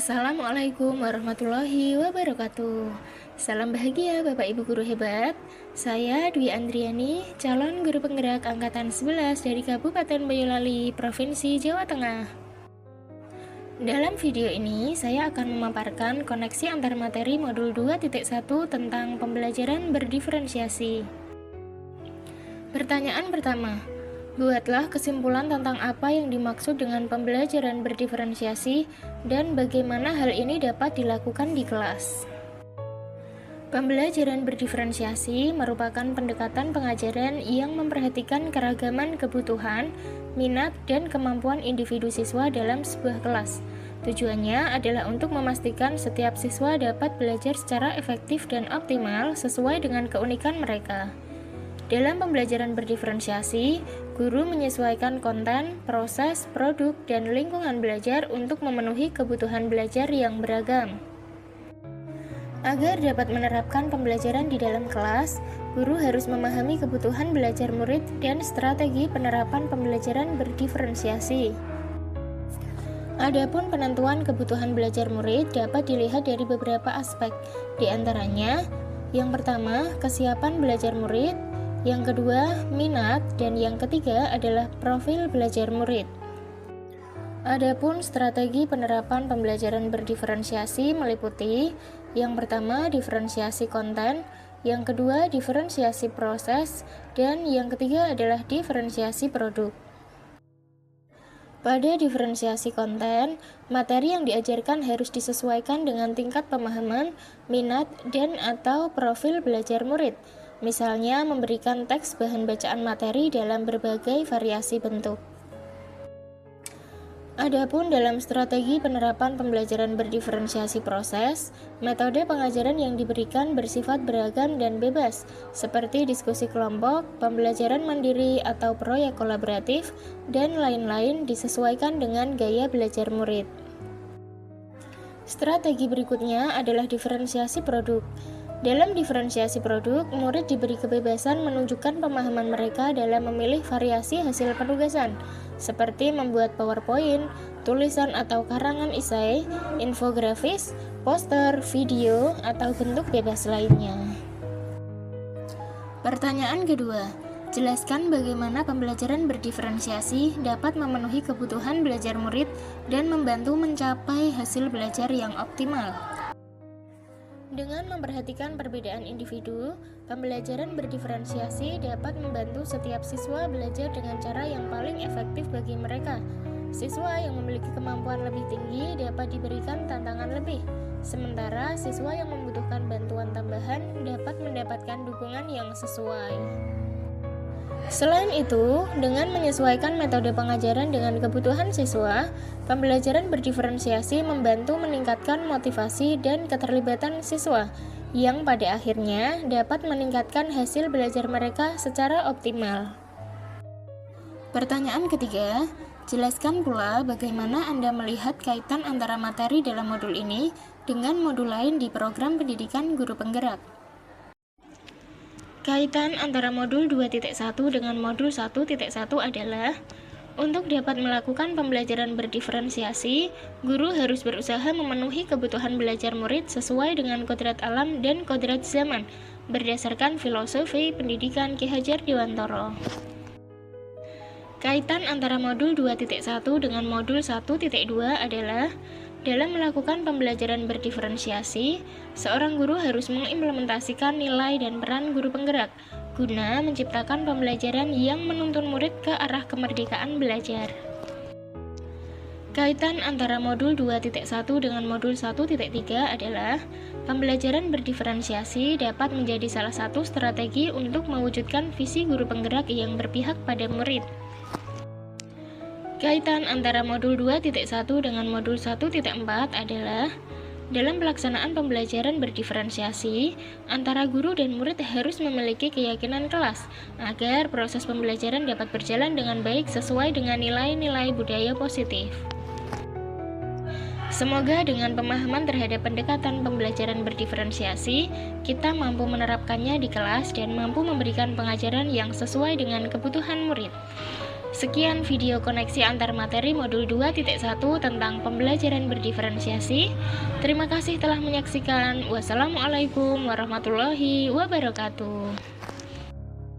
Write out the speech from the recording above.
Assalamualaikum warahmatullahi wabarakatuh. Salam bahagia Bapak Ibu guru hebat. Saya Dwi Andriani, calon guru penggerak angkatan 11 dari Kabupaten Boyolali, Provinsi Jawa Tengah. Dalam video ini, saya akan memaparkan koneksi antar materi modul 2.1 tentang pembelajaran berdiferensiasi. Pertanyaan pertama, buatlah kesimpulan tentang apa yang dimaksud dengan pembelajaran berdiferensiasi dan bagaimana hal ini dapat dilakukan di kelas. Pembelajaran berdiferensiasi merupakan pendekatan pengajaran yang memperhatikan keragaman kebutuhan, minat, dan kemampuan individu siswa dalam sebuah kelas. Tujuannya adalah untuk memastikan setiap siswa dapat belajar secara efektif dan optimal sesuai dengan keunikan mereka. Dalam pembelajaran berdiferensiasi, guru menyesuaikan konten, proses, produk, dan lingkungan belajar untuk memenuhi kebutuhan belajar yang beragam. Agar dapat menerapkan pembelajaran di dalam kelas, guru harus memahami kebutuhan belajar murid dan strategi penerapan pembelajaran berdiferensiasi. Adapun penentuan kebutuhan belajar murid dapat dilihat dari beberapa aspek, di antaranya, yang pertama, kesiapan belajar murid, yang kedua, minat, dan yang ketiga adalah profil belajar murid. Adapun strategi penerapan pembelajaran berdiferensiasi meliputi yang pertama, diferensiasi konten, yang kedua, diferensiasi proses, dan yang ketiga adalah diferensiasi produk. Pada diferensiasi konten, materi yang diajarkan harus disesuaikan dengan tingkat pemahaman, minat, dan atau profil belajar murid. Misalnya, memberikan teks bahan bacaan materi dalam berbagai variasi bentuk. Adapun dalam strategi penerapan pembelajaran berdiferensiasi proses, metode pengajaran yang diberikan bersifat beragam dan bebas, seperti diskusi kelompok, pembelajaran mandiri atau proyek kolaboratif, dan lain-lain disesuaikan dengan gaya belajar murid. Strategi berikutnya adalah diferensiasi produk. Dalam diferensiasi produk, murid diberi kebebasan menunjukkan pemahaman mereka dalam memilih variasi hasil penugasan, seperti membuat PowerPoint, tulisan atau karangan esai, infografis, poster, video, atau bentuk bebas lainnya. Pertanyaan kedua, jelaskan bagaimana pembelajaran berdiferensiasi dapat memenuhi kebutuhan belajar murid dan membantu mencapai hasil belajar yang optimal. Dengan memperhatikan perbedaan individu, pembelajaran berdiferensiasi dapat membantu setiap siswa belajar dengan cara yang paling efektif bagi mereka. Siswa yang memiliki kemampuan lebih tinggi dapat diberikan tantangan lebih, sementara siswa yang membutuhkan bantuan tambahan dapat mendapatkan dukungan yang sesuai. Selain itu, dengan menyesuaikan metode pengajaran dengan kebutuhan siswa, pembelajaran berdiferensiasi membantu meningkatkan motivasi dan keterlibatan siswa, yang pada akhirnya dapat meningkatkan hasil belajar mereka secara optimal. Pertanyaan ketiga, jelaskan pula bagaimana Anda melihat kaitan antara materi dalam modul ini dengan modul lain di program pendidikan guru penggerak. Kaitan antara modul 2.1 dengan modul 1.1 adalah untuk dapat melakukan pembelajaran berdiferensiasi, guru harus berusaha memenuhi kebutuhan belajar murid sesuai dengan kodrat alam dan kodrat zaman, berdasarkan filosofi pendidikan Ki Hajar Dewantara. Kaitan antara modul 2.1 dengan modul 1.2 adalah dalam melakukan pembelajaran berdiferensiasi, seorang guru harus mengimplementasikan nilai dan peran guru penggerak guna menciptakan pembelajaran yang menuntun murid ke arah kemerdekaan belajar. Kaitan antara modul 2.1 dengan modul 1.3 adalah pembelajaran berdiferensiasi dapat menjadi salah satu strategi untuk mewujudkan visi guru penggerak yang berpihak pada murid. Kaitan antara modul 2.1 dengan modul 1.4 adalah dalam pelaksanaan pembelajaran berdiferensiasi, antara guru dan murid harus memiliki keyakinan kelas agar proses pembelajaran dapat berjalan dengan baik sesuai dengan nilai-nilai budaya positif. Semoga dengan pemahaman terhadap pendekatan pembelajaran berdiferensiasi, kita mampu menerapkannya di kelas dan mampu memberikan pengajaran yang sesuai dengan kebutuhan murid. Sekian video koneksi antar materi modul 2.1 tentang pembelajaran berdiferensiasi. Terima kasih telah menyaksikan. Wassalamualaikum warahmatullahi wabarakatuh.